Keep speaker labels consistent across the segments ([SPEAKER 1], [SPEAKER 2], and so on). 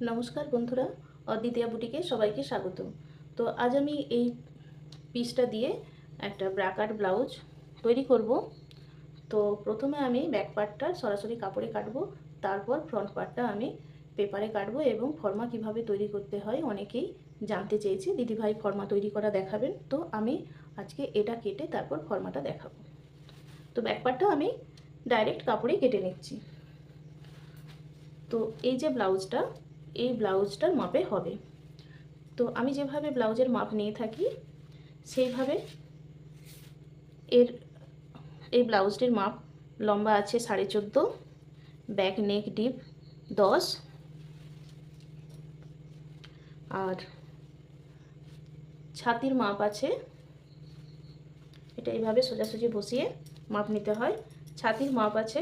[SPEAKER 1] নমস্কার বন্ধুরা, অদ্বিতীয়া বুটিকে সবাইকে স্বাগত। তো আজ আমি এই পিসটা দিয়ে একটা ব্রাকাট ব্লাউজ তৈরি করব। তো প্রথমে আমি ব্যাক পার্টটা সরাসরি কাপড়ে কাটবো, তারপর ফ্রন্ট পার্টটা আমি পেপারে কাটবো। এবং ফর্মা কিভাবে তৈরি করতে হয় অনেকেই জানতে চেয়েছে, দিদিভাই ফর্মা তৈরি করা দেখাবেন। তো আমি আজকে এটা কেটে তারপর ফর্মাটা দেখাবো। তো ব্যাক পার্টটা আমি ডাইরেক্ট কাপড়ে কেটে নিচ্ছি। তো এই যে ব্লাউজটা, এই ব্লাউজটার মাপে হবে। তো আমি যেভাবে ব্লাউজের মাপ নিয়ে থাকি সেইভাবে এর এই ব্লাউজটির মাপ লম্বা আছে 14.5, ব্যাক নেক ডিপ 10, আর ছাতির মাপ আছে, এটা এইভাবে সোজাসুজি বসিয়ে মাপ নিতে হয়। ছাতির মাপ আছে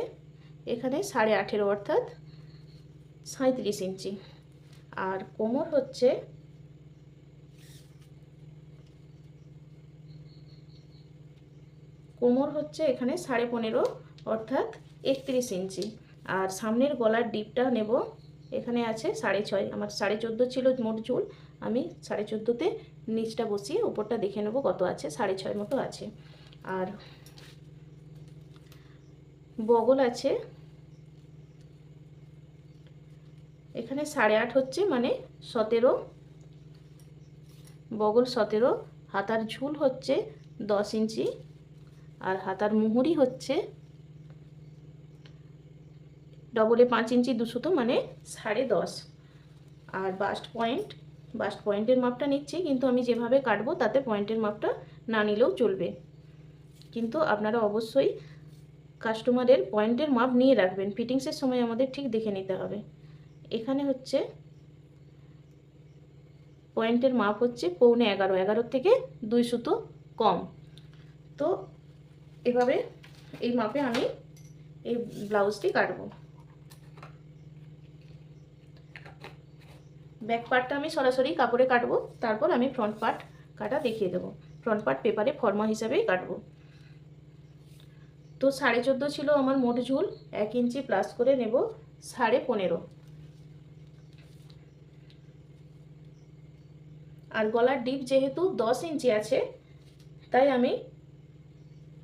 [SPEAKER 1] এখানে 18.5, অর্থাৎ 37 ইঞ্চি। আর কোমর হচ্ছে এখানে 15.5, অর্থাৎ 31 ইঞ্চি। আর সামনের গলার ডিপটা নেব, এখানে আছে 6.5। আমার 14.5 ছিল মোট চুল, আমি 14.5-তে নিচটা বসিয়ে উপরটা দেখে নেব কত আছে, 6.5 মতো আছে। আর বগল আছে এখানে 8.5, হচ্ছে মানে 17, বগল 17। হাতার ঝুল হচ্ছে 10 ইঞ্চি, আর হাতার মুহুরি হচ্ছে ডবলে 5 ইঞ্চি 2 সুতো, মানে 10.5। আর বাস্ট পয়েন্টের মাপটা নিচ্ছি, কিন্তু আমি যেভাবে কাটবো তাতে পয়েন্টের মাপটা না নিলেও চলবে। কিন্তু আপনারা অবশ্যই কাস্টমারের পয়েন্টের মাপ নিয়ে রাখবেন, ফিটিংসের সময় আমাদের ঠিক দেখে নিতে হবে। এখানে হচ্ছে পয়েন্টের মাপ হচ্ছে 11.5, 11 থেকে 2 সুতো কম। তো এভাবে এই মাপে আমি এই ব্লাউজটি কাটবো। ব্যাক পার্টটা আমি সরাসরি কাপড়ে কাটবো, তারপর আমি ফ্রন্ট পার্ট কাটা দেখিয়ে দেবো। ফ্রন্ট পার্ট পেপারে ফর্মা হিসাবেই কাটবো। তো 14.5 ছিল আমার মোট ঝুল, 1 ইঞ্চি প্লাস করে নেব 15.5। আর গলার ডিপ যেহেতু 10 ইঞ্চি আছে, তাই আমি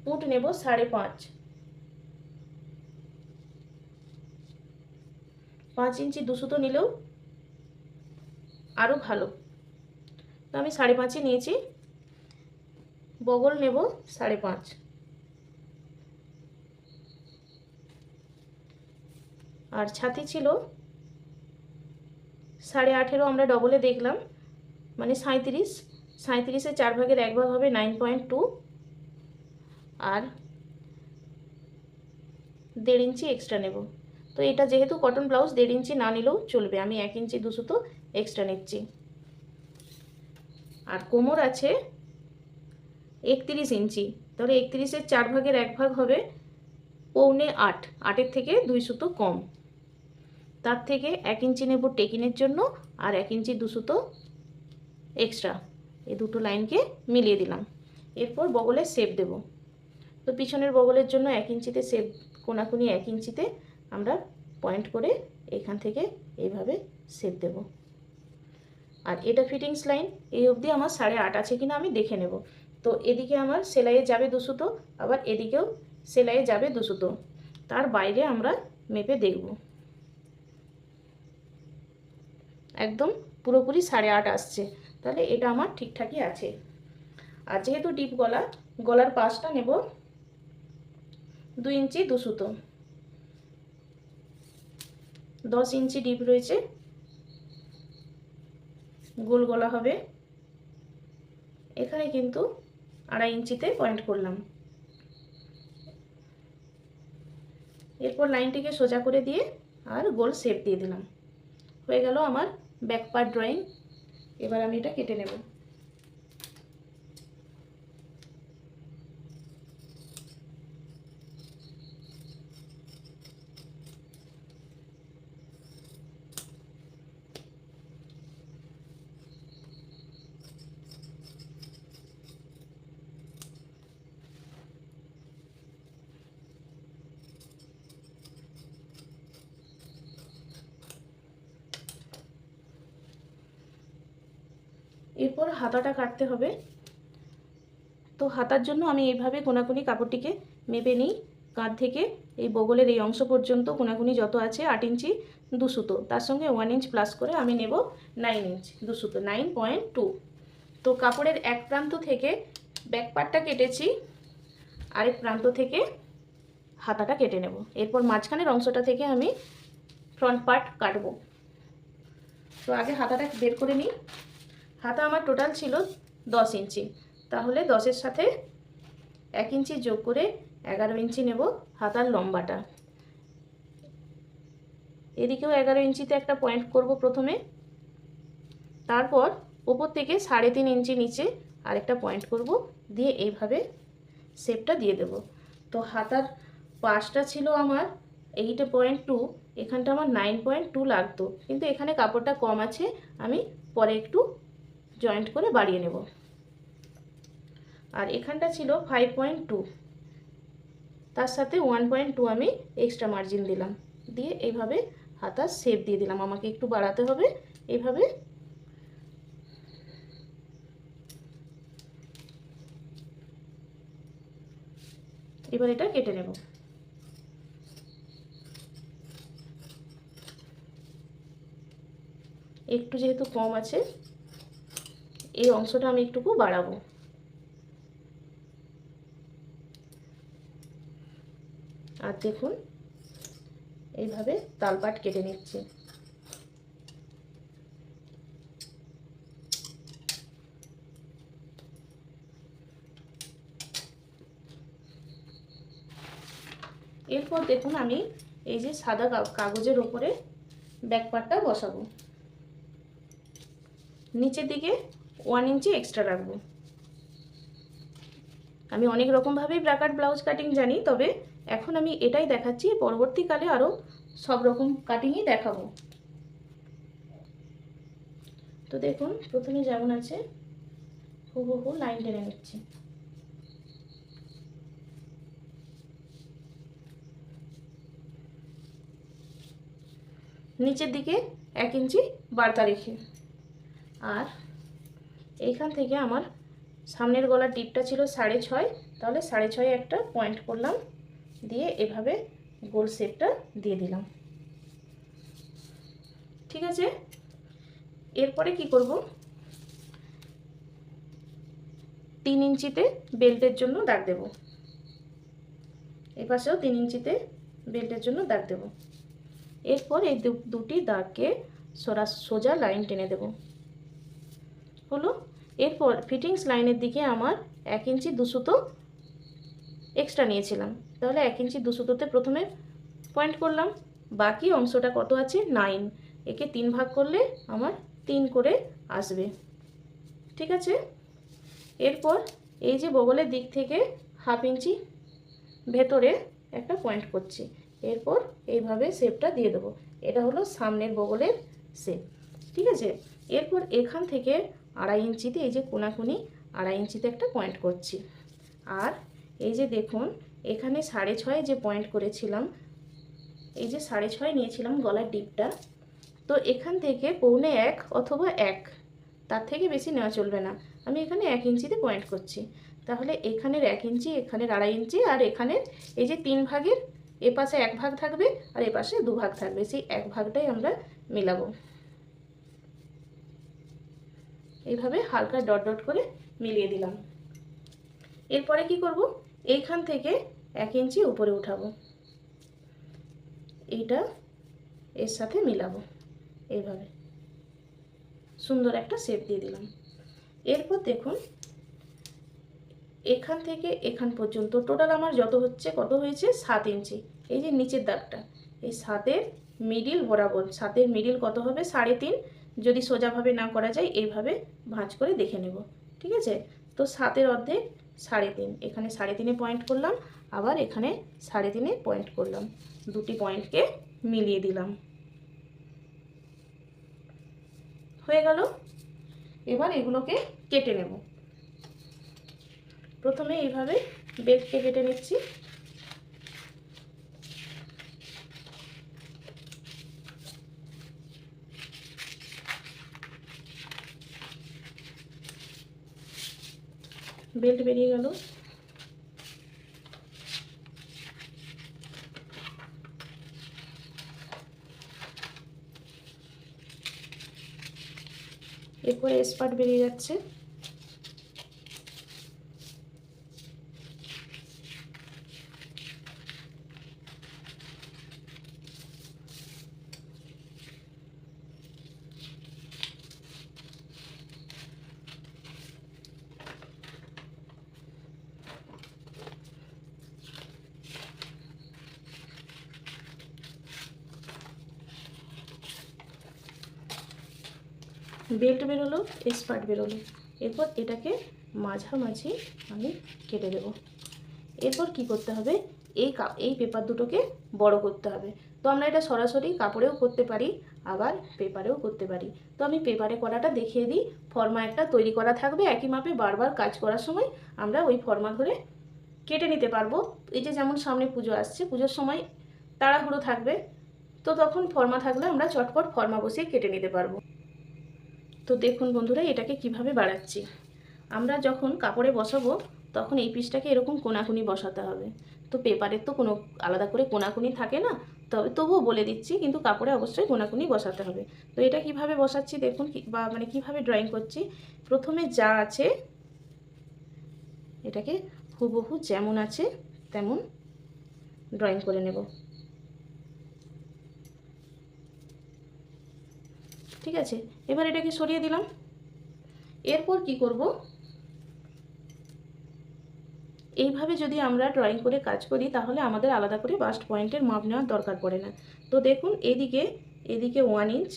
[SPEAKER 1] পুট নেব 5.5। 5 ইঞ্চি 2 সুতো নিলেও আরও ভালো। তো আমি 5.5 নিয়েছি। বগল নেব 5.5। আর ছাতি ছিল 18.5, আমরা ডবলে দেখলাম, মানে 37। 37-এর 4 ভাগের 1 ভাগ হবে 9.2, আর 1.5 ইঞ্চি এক্সট্রা নেব। তো এটা যেহেতু কটন ব্লাউজ, 1.5 ইঞ্চি না নিলেও চলবে, আমি 1 ইঞ্চি 2 সুতো এক্সট্রা নিচ্ছি। আর কোমর আছে 31 ইঞ্চি, তাহলে 31-এর 4 ভাগের 1 ভাগ হবে 7.25, 8-এর থেকে 2 সুতো কম। তার থেকে 1 ইঞ্চি নেব টেকিনের জন্য, আর 1 ইঞ্চি 2 সুতো এক্সট্রা, এই দুটো লাইনকে মিলিয়ে দিলাম। এরপর বগলের শেপ দেব। তো পিছনের বগলের জন্য 1 ইঞ্চিতে শেপ, কোনাকুনি 1 ইঞ্চিতে আমরা পয়েন্ট করে এখান থেকে এইভাবে শেপ দেব। আর এটা ফিটিংস লাইন, এই অবধি আমার 8.5 আছে কিনা আমি দেখে নেব। তো এদিকে আমার সেলাইয়ে যাবে 2 সুতো, আবার এদিকেও সেলাইয়ে যাবে 2 সুতো, তার বাইরে আমরা মেপে দেখব। একদম পুরোপুরি 8.5 আসছে, তাহলে এটা আমার ঠিকঠাকই আছে। আর যেহেতু ডিপ গলা, গলার পাশটা নেব 2 ইঞ্চি 2 সুতো, 10 ইঞ্চি ডিপ রয়েছে, গোল গলা হবে। এখানে কিন্তু 2.5 ইঞ্চিতে পয়েন্ট করলাম। এরপর লাইনটিকে সোজা করে দিয়ে আর গোল শেপ দিয়ে দিলাম। হয়ে গেল আমার ব্যাক পার্ট ড্রয়িং। এবার আমি এটা কেটে নেব। এরপর হাতাটা কাটতে হবে। তো হাতার জন্য আমি এইভাবে কোনাকুনি কাপড়টিকে মেপে নিই। কাঁধ থেকে এই বগলের এই অংশ পর্যন্ত কোনাকুনি যত আছে 8 ইঞ্চি 2 সুতো, তার সঙ্গে 1 ইঞ্চ প্লাস করে আমি নেব 9 ইঞ্চ 2 সুতো, 9.2। তো কাপড়ের এক প্রান্ত থেকে ব্যাক পার্টটা কেটেছি, আরেক প্রান্ত থেকে হাতাটা কেটে নেব। এরপর মাঝখানের অংশটা থেকে আমি ফ্রন্ট পার্ট কাটবো। তো আগে হাতাটা বের করে নিই। হাতা আমার টোটাল ছিল 10 ইঞ্চি, তাহলে 10-এর সাথে 1 ইঞ্চি যোগ করে 11 ইঞ্চি নেব হাতার লম্বাটা। এদিকেও 11 ইঞ্চিতে একটা পয়েন্ট করব প্রথমে, তারপর উপর থেকে 3.5 ইঞ্চি নিচে আরেকটা পয়েন্ট করব, দিয়ে এইভাবে শেপটা দিয়ে দেব। তো হাতার পাশটা ছিল আমার 8.2, এখানটা আমার 9.2 লাগতো, কিন্তু এখানে কাপড়টা কম আছে, আমি পরে একটু জয়েন্ট করে বাড়িয়ে নেব। আর এখানটা ছিল 5.2, তার সাথে 1.2 আমি এক্সট্রা মার্জিন দিলাম, দিয়ে এইভাবে হাতার শেপ দিয়ে দিলাম। আমাকে একটু বাড়াতে হবে এইভাবে। এবার এটা কেটে নেব। একটু যেহেতু কম আছে, এই অংশটা আমি একটুকু বাড়াবো। আর দেখুন এইভাবে তালপাট কেটে নিচ্ছি। এরপর দেখুন আমি এই যে সাদা কাগজের ওপরে ব্যাক পার্টটা বসাবো। নিচের দিকে 1 ইঞ্চি এক্সট্রা রাখবো। আমি অনেক রকমভাবেই ব্রাকাট ব্লাউজ কাটিং জানি, তবে এখন আমি এটাই দেখাচ্ছি, পরবর্তীকালে আরও সব রকম কাটিংই দেখাবো। তো দেখুন প্রথমে যেমন আছে হুবহু লাইন টেনে নিচ্ছি। নিচের দিকে 1 ইঞ্চি বাড়তা রেখে, আর এইখান থেকে আমার সামনের গলার টিপটা ছিল 6.5, তাহলে 6.5 একটা পয়েন্ট করলাম, দিয়ে এভাবে গোল শেপটা দিয়ে দিলাম। ঠিক আছে, এরপরে কি করব, 3 ইঞ্চিতে বেল্টের জন্য দাগ দেব। এপাশেও 3 ইঞ্চিতে বেল্টের জন্য দাগ দেব। এরপর এই দুটি দাগকে সোজা লাইন টেনে দেব। হলো। এরপর ফিটিংস লাইনের দিকে আমার 1 ইঞ্চি 2 সুতো এক্সট্রা নিয়েছিলাম, তাহলে 1 ইঞ্চি 2 সুতোতে প্রথমে পয়েন্ট করলাম। বাকি অংশটা কত আছে 9, একে 3 ভাগ করলে আমার 3 করে আসবে। ঠিক আছে, এরপর এই যে বগলের দিক থেকে 1/2 ইঞ্চি ভেতরে একটা পয়েন্ট করছি, এরপর এইভাবে শেপটা দিয়ে দেবো। এটা হলো সামনের বগলের শেপ। ঠিক আছে, এরপর এখান থেকে 2.5 ইঞ্চিতে এই যে কোনাকুনি 2.5 ইঞ্চিতে একটা পয়েন্ট করছি। আর এই যে দেখুন এখানে 6.5 যে পয়েন্ট করেছিলাম, এই যে 6.5 নিয়েছিলাম গলার ডিপটা, তো এখান থেকে 1.25 অথবা 1, তার থেকে বেশি নেওয়া চলবে না। আমি এখানে 1 ইঞ্চিতে পয়েন্ট করছি, তাহলে এখানের 1 ইঞ্চি, এখানের 2.5 ইঞ্চি, আর এখানে এই যে 3 ভাগের এপাশে 1 ভাগ থাকবে আর এপাশে 2 ভাগ থাকবে, সেই 1 ভাগটাই আমরা মেলাবো। এইভাবে হালকা ডট ডট করে মিলিয়ে দিলাম। এরপরে কি করব, এইখান থেকে 1 ইঞ্চি উপরে উঠাবো, এইটা এর সাথে মিলাবো, এইভাবে সুন্দর একটা শেপ দিয়ে দিলাম। এরপর দেখুন এখান থেকে এখান পর্যন্ত টোটাল আমার যত হচ্ছে, কত হয়েছে 7 ইঞ্চি। এই যে নিচের দাগটা, এই 7-এর মিডিল বরাবর, 7-এর মিডিল কত হবে 3.5, যদি সোজাভাবে না করা যায় এইভাবে ভাঁজ করে দেখে নেব। ঠিক আছে, তো 7-এর অর্ধেক 3.5, এখানে 3.5-এ পয়েন্ট করলাম, আবার এখানে 3.5-এ পয়েন্ট করলাম, দুটি পয়েন্টকে মিলিয়ে দিলাম। হয়ে গেল। এবার এগুলোকে কেটে নেব। প্রথমে এইভাবে বেল্টকে কেটে নিচ্ছি। বেল্ট বেরিয়ে গেল। এরপরে স্পার্ট বেরিয়ে যাচ্ছে। বেল্ট বেরোলো, স্পার্ট বেরোলো। এরপর এটাকে মাঝামাঝি আমি কেটে দেব। এরপর কি করতে হবে, এই পেপার দুটোকে বড় করতে হবে। তো আমরা এটা সরাসরি কাপড়েও করতে পারি, আবার পেপারেও করতে পারি। তো আমি পেপারে করাটা দেখিয়ে দিই। ফর্মা একটা তৈরি করা থাকবে, একই মাপে বারবার কাজ করার সময় আমরা ওই ফর্মা ধরে কেটে নিতে পারবো। এই যে যেমন সামনে পুজো আসছে, পুজোর সময় তাড়াহুড়ো থাকবে, তো তখন ফর্মা থাকলে আমরা চটপট ফর্মা বসিয়ে কেটে নিতে পারবো। তো দেখুন বন্ধুরা, এটাকে কিভাবে বাড়াচ্ছি। আমরা যখন কাপড়ে বসাবো তখন এই পিসটাকে এরকম কোনাকুনি বসাতে হবে। তো পেপারের তো কোনো আলাদা করে কোনাকুনি থাকে না, তবুও বলে দিচ্ছি, কিন্তু কাপড়ে অবশ্যই কোনাকুনি বসাতে হবে। তো এটা কিভাবে বসাচ্ছি দেখুন, মানে কিভাবে ড্রয়িং করছি। প্রথমে যা আছে এটাকে হুবহু যেমন আছে তেমন ড্রয়িং করে নেব। ঠিক আছে, এবার এটাকে সরিয়ে দিলাম। এরপর কি করব, এইভাবে যদি আমরা ড্রয়িং করে কাজ করি তাহলে আমাদের আলাদা করে বাস্ট পয়েন্টের মাপ নেওয়ার দরকার পড়ে না। তো দেখুন, এদিকে 1 ইঞ্চ,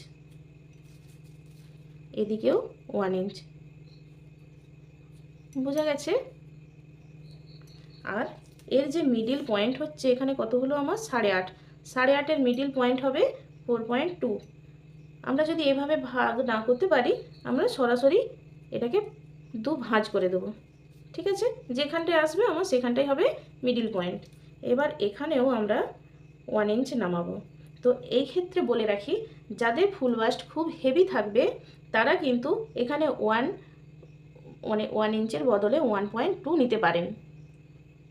[SPEAKER 1] এদিকেও 1 ইঞ্চ, বোঝা গেছে। আর এর যে মিডিল পয়েন্ট হচ্ছে, এখানে কত হলো আমার 8.5, 8.5-এর মিডিল পয়েন্ট হবে 4.2। আমরা যদি এভাবে ভাগ না করতে পারি, আমরা সরাসরি এটাকে 2 ভাঁজ করে দেবো। ঠিক আছে, যেখানটায় আসবে আমার সেখানটাই হবে মিডিল পয়েন্ট। এবার এখানেও আমরা 1 ইঞ্চ নামাবো। তো এই ক্ষেত্রে বলে রাখি, যাদের ফুল বাস্ট খুব হেভি থাকবে তারা কিন্তু এখানে 1 ইঞ্চের বদলে 1.2 নিতে পারেন।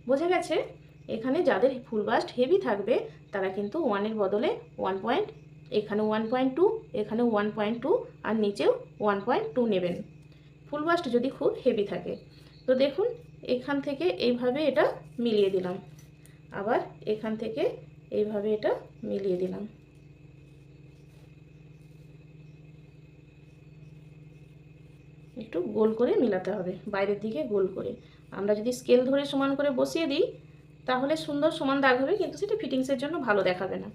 [SPEAKER 1] বোঝা গেছে, এখানে যাদের ফুল বাস্ট হেভি থাকবে তারা কিন্তু 1-এর বদলে 1. এখানে 1.2, এখানে 1.2 আর নিচেও 1.2 নেবেন, ফুল বাস্ট যদি খুব হেভি থাকে। তো দেখুন, এখান থেকে এইভাবে এটা মিলিয়ে দিলাম, আবার এখান থেকে এইভাবে এটা মিলিয়ে দিলাম। একটু গোল করে মিলাতে হবে, বাইরের দিকে গোল করে। আমরা যদি স্কেল ধরে সমান করে বসিয়ে দিই তাহলে সুন্দর সমান দাগ হবে, কিন্তু সেটা ফিটিংসের জন্য ভালো দেখাবে না।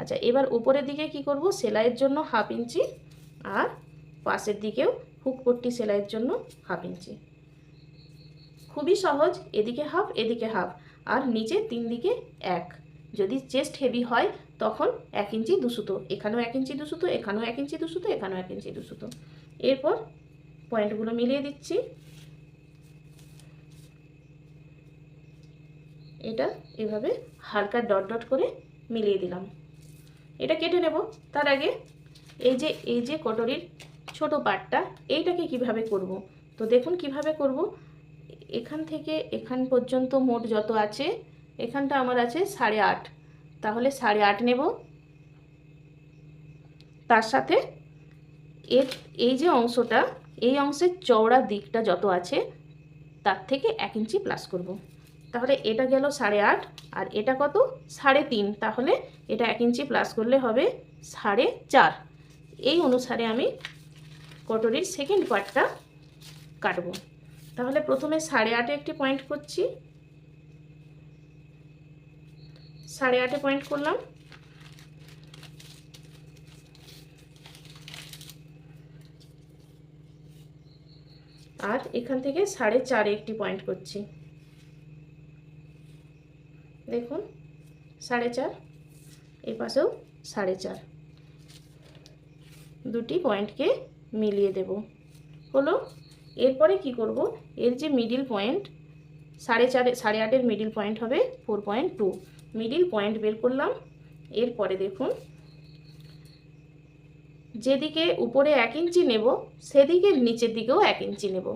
[SPEAKER 1] আচ্ছা, এবার উপরের দিকে কি করব, সেলাইয়ের জন্য 1/2 ইঞ্চি, আর পাশের দিকেও হুক পট্টি সেলাইয়ের জন্য 1/2 ইঞ্চি। খুবই সহজ, এদিকে 1/2 এদিকে 1/2, আর নিচে 3 দিকে 1। যদি চেস্ট হেভি হয় তখন 1 ইঞ্চি 2 সুতো, এখানেও 1 ইঞ্চি 2 সুতো, এখানেও 1 ইঞ্চি 2 সুতো, এখানেও 1 ইঞ্চি 2 সুতো। এরপর পয়েন্টগুলো মিলিয়ে দিচ্ছি। এটা এভাবে হালকা ডট ডট করে মিলিয়ে দিলাম। এটা কেটে নেব। তার আগে এই যে কটরির ছোট পার্টটা, এইটাকে কিভাবে করব। তো দেখুন কিভাবে করব। এখান থেকে এখান পর্যন্ত মোট যত আছে, এখানটা আমার আছে 8.5, তাহলে 8.5 নেব। তার সাথে এই যে অংশটা, এই অংশের চওড়া দিকটা যত আছে তার থেকে 1 ইঞ্চি প্লাস করব। তাহলে এটা গেল 8.5, আর এটা কত 3.5, তাহলে এটা 1 ইঞ্চি প্লাস করলে হবে 4.5। এই অনুসারে আমি কটরির সেকেন্ড পার্টটা কাটবো। তাহলে প্রথমে 8.5-এ একটি পয়েন্ট করছি, 8.5-এ পয়েন্ট করলাম, আর এখান থেকে 4.5-এ একটি পয়েন্ট করছি। দেখুন 4.5, এই পাশেও 4.5, দুটি পয়েন্টকে মিলিয়ে দেব। হলো। এরপরে কি করব, এর যে মিডিল পয়েন্ট 8.5-এর মিডিল পয়েন্ট হবে 4.2, মিডিল পয়েন্ট বের করলাম। এরপরে দেখুন, যেদিকে উপরে 1 ইঞ্চি নেব সেদিকে নিচের দিকেও 1 ইঞ্চি নেব,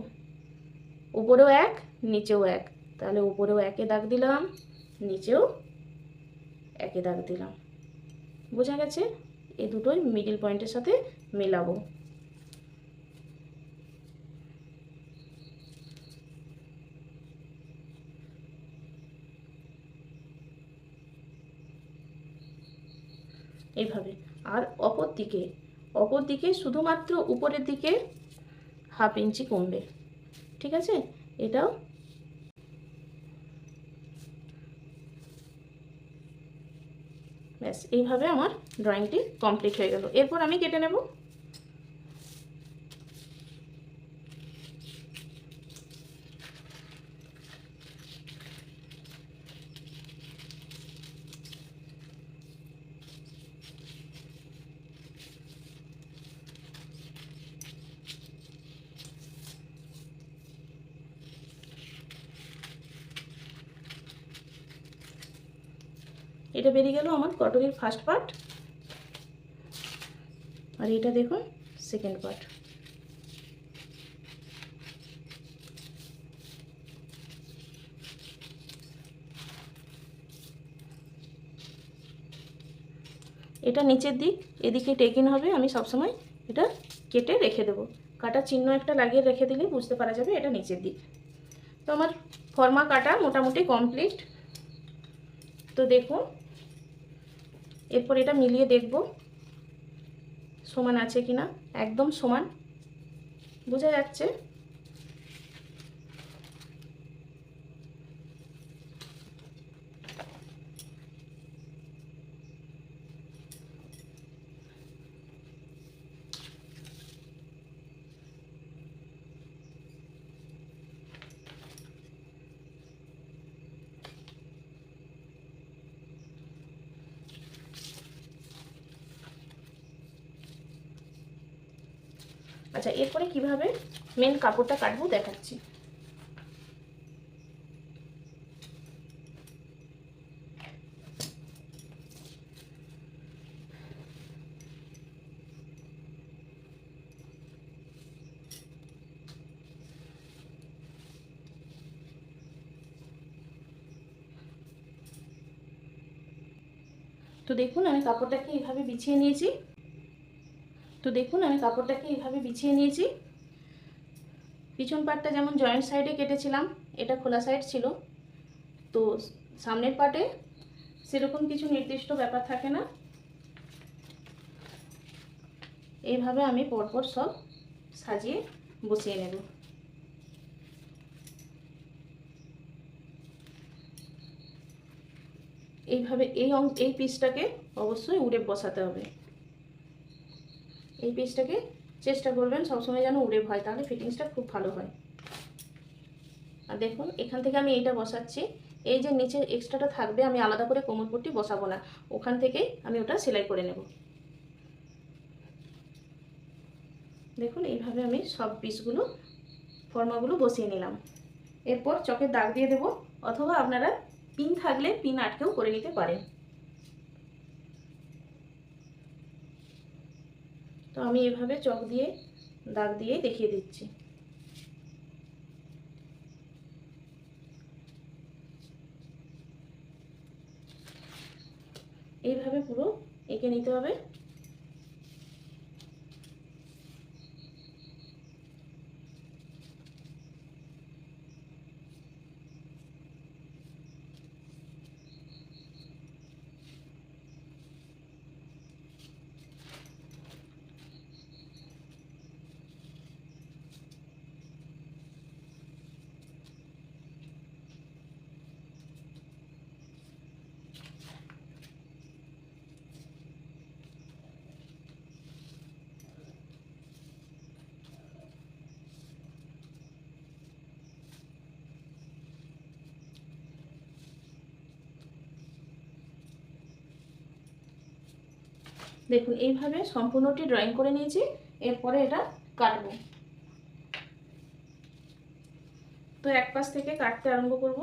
[SPEAKER 1] উপরেও 1 নিচেও এক, তাহলে উপরেও একে দাগ দিলাম, নিচেও একে দাগ দিলাম। বোঝা গেছে? এই দুটোই মিডল পয়েন্টের সাথে মেলাবো। এইভাবে। আর অপর দিকে শুধুমাত্র উপরের দিকে 1/2 ইঞ্চি কমবে, ঠিক আছে? এটাও ব্যাস, এইভাবে আমার ড্রয়িংটি কমপ্লিট হয়ে গেল। এরপর আমি কেটে নেব। এটা বেরিয়ে গেল আমার কটনের ফার্স্ট পার্ট, আর এটা দেখুন সেকেন্ড পার্ট। এটা নিচের দিক, এদিকে টেকিং হবে। আমি সবসময় এটা কেটে রেখে দেবো, কাটার চিহ্ন একটা লাগিয়ে রেখে দিলে বুঝতে পারা যাবে এটা নিচের দিক। তো আমার ফর্মা কাটা মোটামুটি কমপ্লিট। তো দেখুন, এরপর এটা মিলিয়ে দেখব সমান আছে কিনা। একদম সমান বোঝা যাচ্ছে। আচ্ছা, এরপরে কিভাবে মেন কাপড়টা কাটবো দেখাচ্ছি। তো দেখুন আমি কাপড়টাকে এইভাবে বিছিয়ে নিয়েছি। পিছন পাটটা যেমন জয়েন্ট সাইডে কেটেছিলাম, এটা খোলা সাইড ছিল। তো সামনের পাটে সেরকম কিছু নির্দিষ্ট ব্যাপার থাকে না। এইভাবে আমি পরপর সব সাজিয়ে বসিয়ে নেব। এইভাবে এই পিসটাকে অবশ্যই উড়ে বসাতে হবে। এই পিসটাকে চেষ্টা করবেন সবসময় যেন উড়ে হয়, তাহলে ফিটিংসটা খুব ভালো হয়। আর দেখুন এখান থেকে আমি এইটা বসাচ্ছি। এই যে নিচে এক্সট্রাটা থাকবে, আমি আলাদা করে কোমরপট্টি বসাবো না, ওখান থেকেই আমি ওটা সেলাই করে নেব। দেখুন এইভাবে আমি সব পিসগুলো ফর্মাগুলো বসিয়ে নিলাম। এরপর চকের দাগ দিয়ে দেব, অথবা আপনারা পিন থাকলে পিন আটকেও করে নিতে পারেন। তো আমি এভাবে চক দিয়ে দাগ দিয়ে দেখিয়ে দিচ্ছি। এইভাবে পুরো এঁকে নিতে হবে। দেখুন এইভাবে সম্পূর্ণটি ড্রয়িং করে নিয়েছি। এরপরে এটা কাটবো। তো এক পাশ থেকে কাটতে আরম্ভ করব।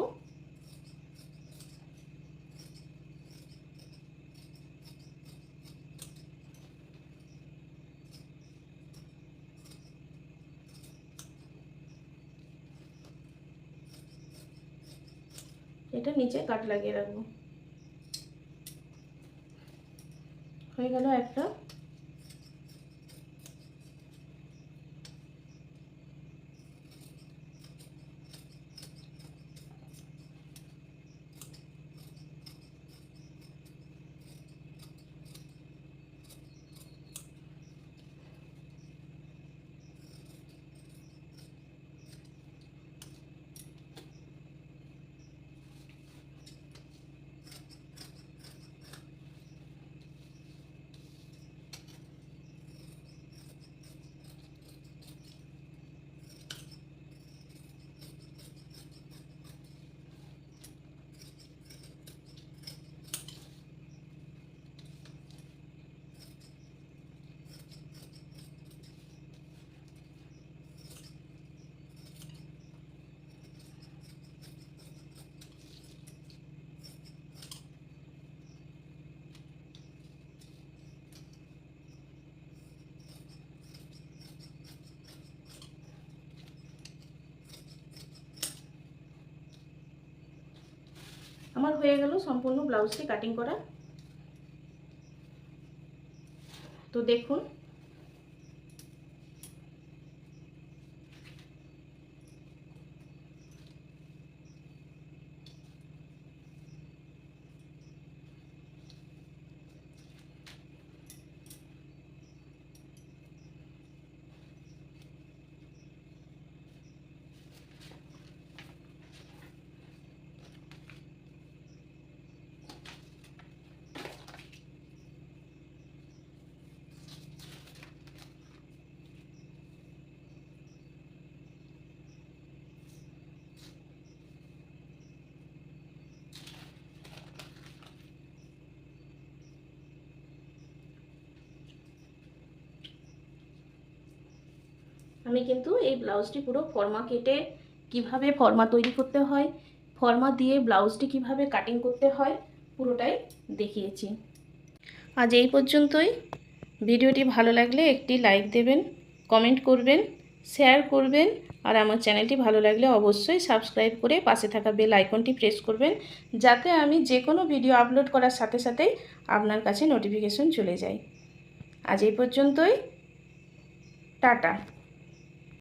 [SPEAKER 1] এটা নিচে কাট লাগিয়ে রাখবো। হয়ে গেল একটা। আমার হয়ে গেল সম্পূর্ণ ব্লাউজটি কাটিং করা। তো দেখুন আমি কিন্তু এই ব্লাউজটি পুরো ফর্মা কেটে কিভাবে ফর্মা তৈরি করতে হয়, ফর্মা দিয়ে ব্লাউজটি কিভাবে কাটিং করতে হয় পুরোটাই দেখিয়েছি। আজ এই পর্যন্তই। ভিডিওটি ভালো লাগলে একটি লাইক দেবেন, কমেন্ট করবেন, শেয়ার করবেন, আর আমার চ্যানেলটি ভালো লাগলে অবশ্যই সাবস্ক্রাইব করে পাশে থাকা বেল আইকনটি প্রেস করবেন, যাতে আমি যে কোনো ভিডিও আপলোড করার সাথে সাথেই আপনার কাছে নোটিফিকেশন চলে যায়। আজ এই পর্যন্তই। টাটা।